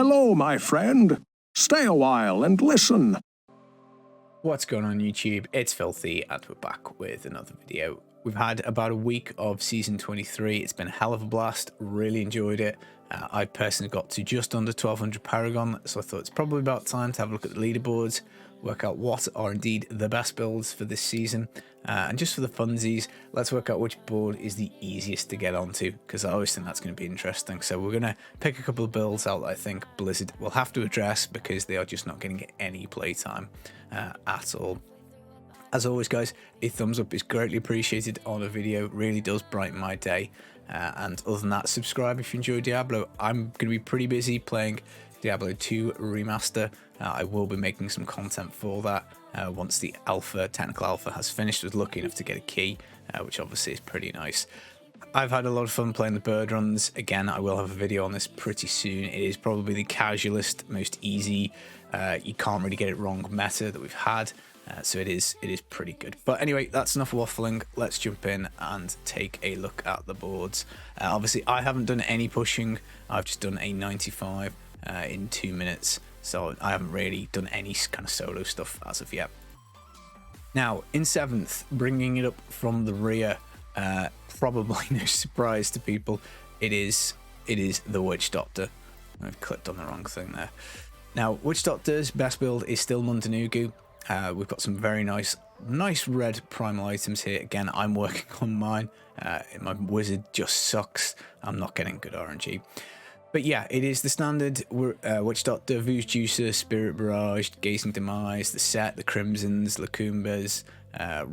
Hello, my friend. Stay a while and listen. What's going on YouTube? It's Filthy and we're back with another video. We've had about a week of season 23. It's been a hell of a blast. Really enjoyed it. I personally got to just under 1200 Paragon, so I thought it's probably about time to have a look at the leaderboards, work out what are indeed the best builds for this season, and just for the funsies, let's work out which board is the easiest to get onto, because I always think that's going to be interesting. So we're going to pick a couple of builds out that I think Blizzard will have to address because they are just not getting any playtime at all. As always guys, a thumbs up is greatly appreciated on a video, really does brighten my day. And other than that, subscribe if you enjoy Diablo. I'm going to be pretty busy playing Diablo 2 Remaster. I will be making some content for that once the technical alpha has finished. I was lucky enough to get a key, which obviously is pretty nice. I've had a lot of fun playing the bird runs. Again, I will have a video on this pretty soon. It is probably the casualist, most easy, you can't really get it wrong meta that we've had. So it is pretty good. But anyway, that's enough waffling. Let's jump in and take a look at the boards. Obviously, I haven't done any pushing. I've just done a 95 in 2 minutes. So I haven't really done any kind of solo stuff as of yet. Now, in 7th, bringing it up from the rear, probably no surprise to people, it is the Witch Doctor. I've clicked on the wrong thing there. Now, Witch Doctor's best build is still Mundanugu. We've got some very nice red primal items here. Again, I'm working on mine. My wizard just sucks. I'm not getting good RNG. But yeah, it is the standard Witch Doctor, Vu's Juicer, Spirit Barrage, Gazing Demise, the set, the Crimsons, Lacumbas,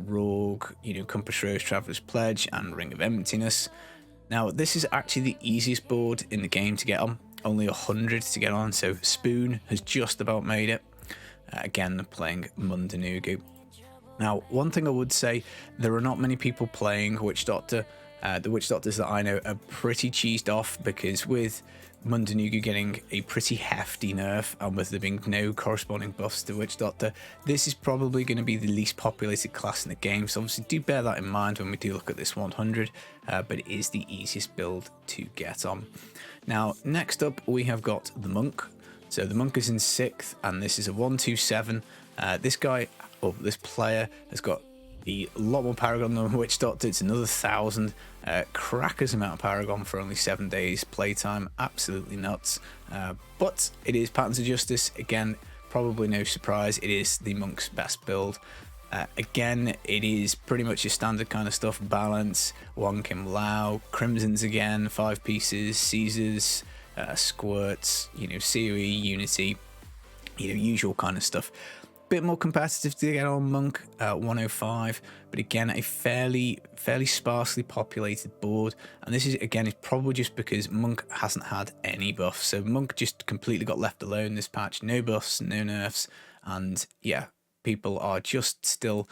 Rogue, Compass Rose, Traveler's Pledge, and Ring of Emptiness. Now, this is actually the easiest board in the game to get on. Only 100 to get on, so Spoon has just about made it. Again, playing Mundanugu. Now, one thing I would say, there are not many people playing Witch Doctor. The Witch Doctors that I know are pretty cheesed off because with Mundanugu getting a pretty hefty nerf and with there being no corresponding buffs to Witch Doctor, this is probably going to be the least populated class in the game. So obviously do bear that in mind when we do look at this 100, but it is the easiest build to get on. Now, next up we have got the Monk. So the Monk is in 6th, and this is a 127. This player has got a lot more Paragon than Witch Doctor. It's another 1000. Crackers amount of Paragon for only 7 days playtime. Absolutely nuts. But it is Patterns of Justice. Again, probably no surprise. It is the Monk's best build. Again, it is pretty much your standard kind of stuff. Balance, Wong Kim Lao, Crimsons again, 5 pieces, Caesars, Squirts, COE, Unity, usual kind of stuff. Bit more competitive to get on Monk, 105, but again a fairly sparsely populated board, and this is probably just because Monk hasn't had any buffs. So Monk just completely got left alone this patch, no buffs, no nerfs, and yeah, people are just still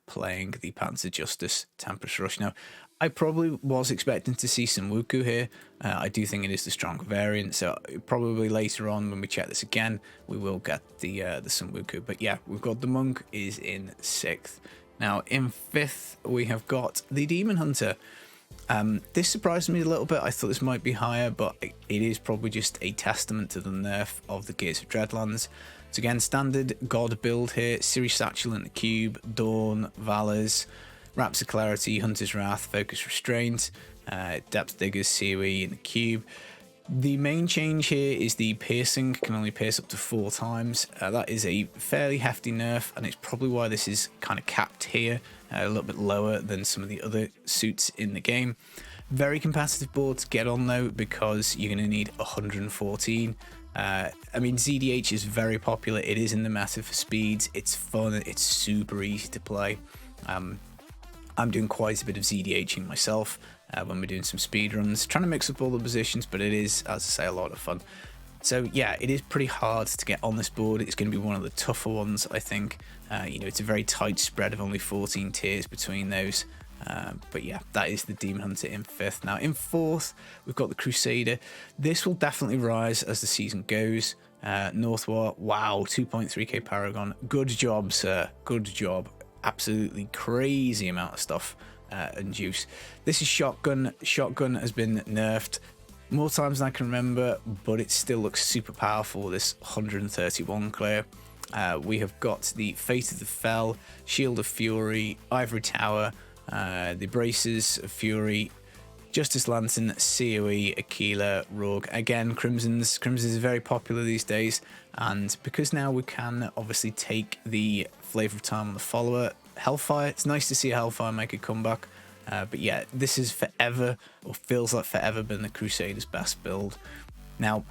playing the Patterns of Justice Tempest Rush. Now, I probably was expecting to see some Wuku here. I do think it is the stronger variant, so probably later on when we check this again, we will get the Sun Wuku. But yeah, we've got the Monk is in 6th. Now, in 5th, we have got the Demon Hunter. This surprised me a little bit. I thought this might be higher, but it is probably just a testament to the nerf of the Gears of Dreadlands. So again, standard God build here, Series Satchel in the cube, Dawn, Valors, Raps of Clarity, Hunter's Wrath, Focus Restraint, Depth Diggers, COE in the cube. The main change here is the piercing can only pierce up to 4 times. That is a fairly hefty nerf, and it's probably why this is kind of capped here, a little bit lower than some of the other suits in the game. Very competitive board to get on though, because you're going to need 114. I mean, ZDH is very popular. It is in the meta for speeds. It's fun. It's super easy to play. I'm doing quite a bit of ZDHing myself when we're doing some speed runs, trying to mix up all the positions, but it is, as I say, a lot of fun. So yeah, it is pretty hard to get on this board. It's going to be one of the tougher ones, I think. It's a very tight spread of only 14 tiers between those. But yeah, that is the Demon Hunter in 5th. Now in 4th, we've got the Crusader. This will definitely rise as the season goes. Northwar, wow, 2.3k Paragon. Good job, sir. Good job. Absolutely crazy amount of stuff and juice. This is Shotgun. Shotgun has been nerfed. more times than I can remember, but it still looks super powerful, this 131 clear. We have got the Fate of the Fell, Shield of Fury, Ivory Tower, the Braces of Fury, Justice Lantern, COE, Aquila, Rogue. Again, Crimson's is very popular these days, and because now we can obviously take the Flavor of Time on the follower, Hellfire. It's nice to see a Hellfire make a comeback. But yeah, this is forever, or feels like forever, been the Crusader's best build. Now,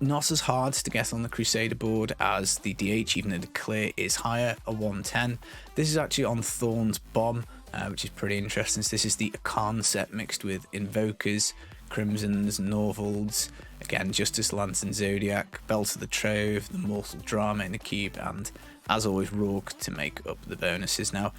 not as hard to get on the Crusader board as the DH, even though the clear is higher, a 110. This is actually on Thorn's Bomb, which is pretty interesting. So this is the Akan set mixed with Invokers, Crimsons, Norvalds, again, Justice Lantern, Zodiac, Belt of the Trove, the Mortal Drama in the cube, and as always, Rogue to make up the bonuses. Now,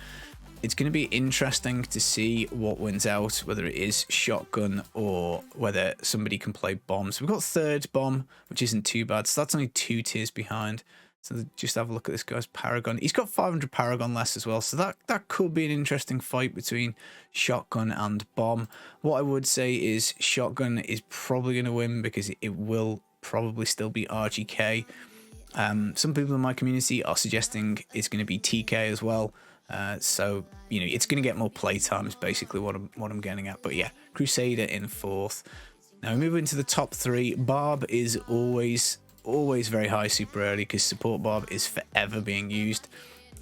it's going to be interesting to see what wins out, whether it is shotgun or whether somebody can play bombs. We've got third bomb, which isn't too bad. So that's only 2 tiers behind. So just have a look at this guy's Paragon. He's got 500 Paragon less as well. So that could be an interesting fight between shotgun and bomb. What I would say is shotgun is probably going to win because it will probably still be RGK. Some people in my community are suggesting it's going to be TK as well. So, you know, it's going to get more playtime is basically what I'm getting at. But yeah, Crusader in 4th. Now we move into the top 3. Barb is always very high super early because support Barb is forever being used.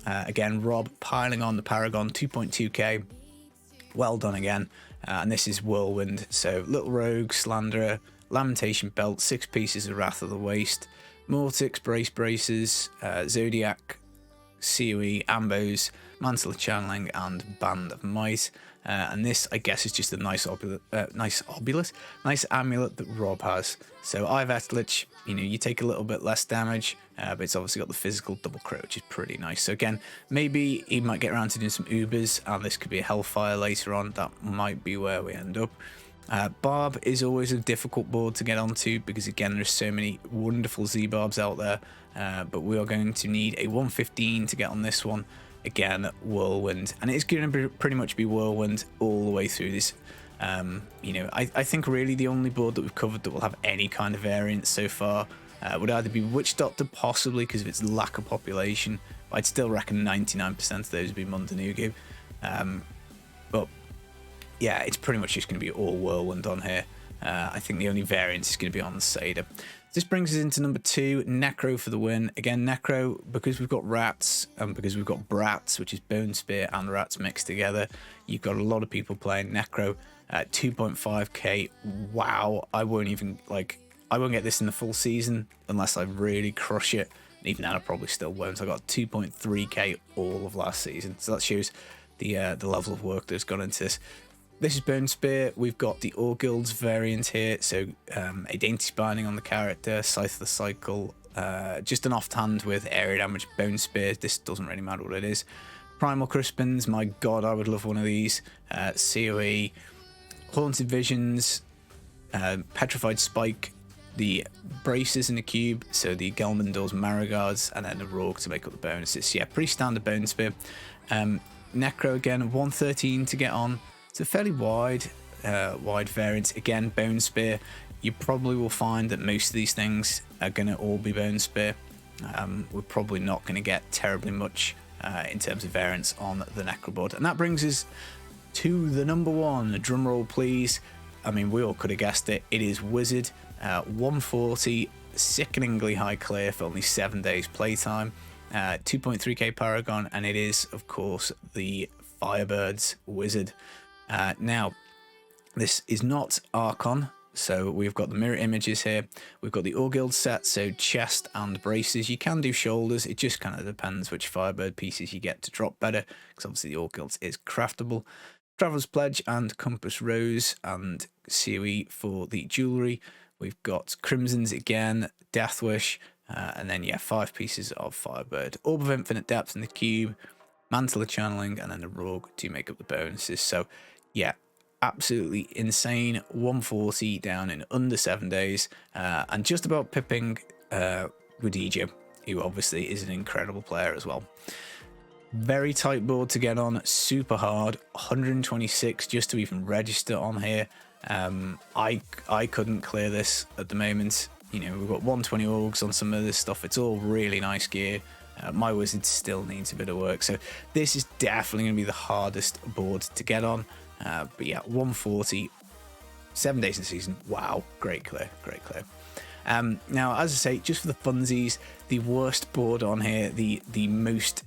Again, Rob piling on the Paragon, 2.2k. Well done again. And this is Whirlwind. So Little Rogue, Slanderer, Lamentation Belt, 6 pieces of Wrath of the Waste, Mortix, Braces, Zodiac, COE, Ambos, Mantle of Channeling, and Band of Might. And this, I guess, is just a nice amulet that Rob has. So I've Etlich, you know, you take a little bit less damage, but it's obviously got the physical double crit, which is pretty nice. So again, maybe he might get around to doing some Ubers, and this could be a Hellfire later on. That might be where we end up. Barb is always a difficult board to get onto because, again, there's so many wonderful Z-Barbs out there. But we are going to need a 115 to get on this one. Again, Whirlwind. And it's going to pretty much be Whirlwind all the way through this. You know, I think really the only board that we've covered that will have any kind of variance so far would either be Witch Doctor, possibly because of its lack of population. But I'd still reckon 99% of those would be Mundanugu. But yeah, it's pretty much just going to be all Whirlwind on here. I think the only variance is going to be on the Seder. This brings us into number 2, Necro for the win. Again, Necro, because we've got rats and because we've got brats, which is Bone Spear and rats mixed together, you've got a lot of people playing Necro at 2.5k. Wow, I won't get this in the full season unless I really crush it. And even then, I probably still won't. I got 2.3k all of last season, so that shows the level of work that's gone into this. This is Bone Spear. We've got the All Guilds variant here, so a Dainty Spining on the character, Scythe of the Cycle, just an offhand with area damage, Bone Spear. This doesn't really matter what it is. Primal Crispins, my god, I would love one of these. COE, Haunted Visions, Petrified Spike, the Braces in the cube, so the Gelmandors, Marigards, and then the Rogue to make up the bonuses. Yeah, pretty standard Bone Spear. Necro again, 113 to get on. It's a fairly wide variance. Again, Bone Spear. You probably will find that most of these things are going to all be Bone Spear. We're probably not going to get terribly much in terms of variance on the Necro board. And that brings us to the number 1. A drum roll, please. I mean, we all could have guessed it. It is Wizard. 140, sickeningly high clear for only 7 days playtime. 2.3k Paragon, and it is, of course, the Firebirds Wizard. Now, this is not Archon, so we've got the mirror images here. We've got the All Guild set, so chest and braces. You can do shoulders. It just kind of depends which Firebird pieces you get to drop better, because obviously the All Guilds is craftable. Traveler's Pledge and Compass Rose and COE for the jewellery. We've got Crimsons again, Death Wish, and then, yeah, 5 pieces of Firebird. Orb of Infinite Depth in the cube, Mantle of Channeling, and then the Rogue to make up the bonuses. So, yeah, absolutely insane. 140 down in under 7 days, and just about pipping Rhodesia, who obviously is an incredible player as well. Very tight board to get on, super hard. 126 just to even register on here. I couldn't clear this at the moment. You know, we've got 120 orgs on some of this stuff. It's all really nice gear. My wizard still needs a bit of work, so this is definitely going to be the hardest board to get on. But yeah, 140, 7 days in the season. Wow, great clear, great clear. Now, as I say, just for the funsies, the worst board on here, the most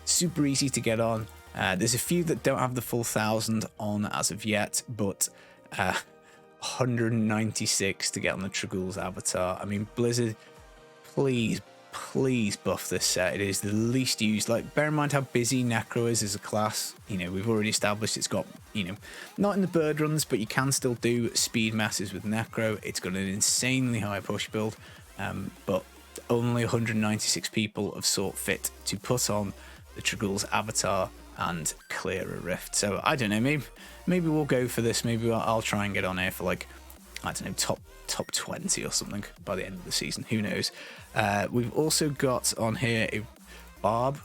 super easy to get on. There's a few that don't have the full 1,000 on as of yet, but 196 to get on the Tragul's avatar. I mean, Blizzard, please buff this set. It is the least used. Like, bear in mind how busy Necro is as a class. You know, we've already established it's got, you know, not in the bird runs, but you can still do speed masses with Necro. It's got an insanely high push build, but only 196 people have sought fit to put on the Tragul's avatar and clear a rift. So I don't know, maybe we'll go for this. Maybe I'll try and get on here for, like, I don't know, top 20 or something by the end of the season. Who knows? We've also got on here a Barb,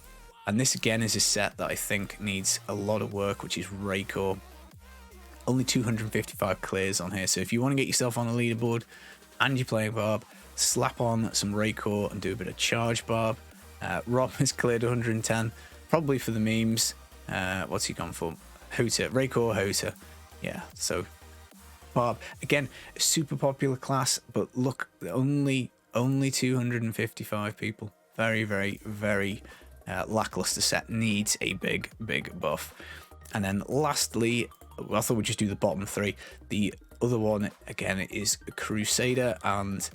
and this again is a set that I think needs a lot of work, which is Raycore. Only 255 clears on here, so if you want to get yourself on the leaderboard and you're playing Barb, slap on some Raycore and do a bit of charge Barb. Rob has cleared 110, probably for the memes. What's he gone for? Hota, Raycore Hota. Yeah, so Barb, again, a super popular class, but look, only 255 people. Very lackluster set. Needs a big buff. And then lastly, I thought we'd just do the bottom three. The other one again is Crusader and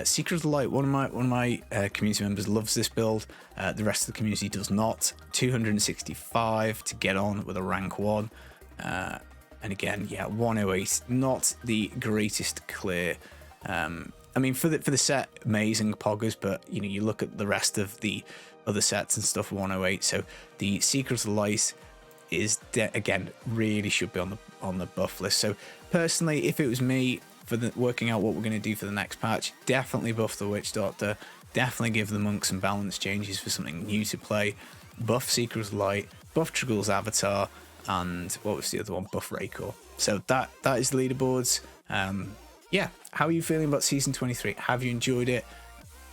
Secret of the Light. One of my community members loves this build. The rest of the community does not. 265 to get on with a rank 1. And again, yeah, 108, not the greatest clear. I mean, for the set, amazing poggers, but you know, you look at the rest of the other sets and stuff, 108. So the Secret of the Light is again really should be on the buff list. So personally, if it was me, for working out what we're going to do for the next patch, definitely buff the Witch Doctor. Definitely give the monk some balance changes for something new to play. Buff Secret of the Light, buff Tragul's avatar, and what was the other one? Buff Raycore. So that is the leaderboards. Yeah, how are you feeling about season 23? Have you enjoyed it?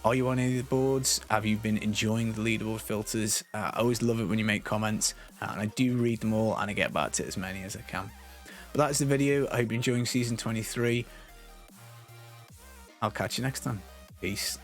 Are you on any of the boards? Have you been enjoying the leaderboard filters? I always love it when you make comments, and I do read them all, and I get back to as many as I can. But that's the video. I hope you're enjoying season 23. I'll catch you next time. Peace.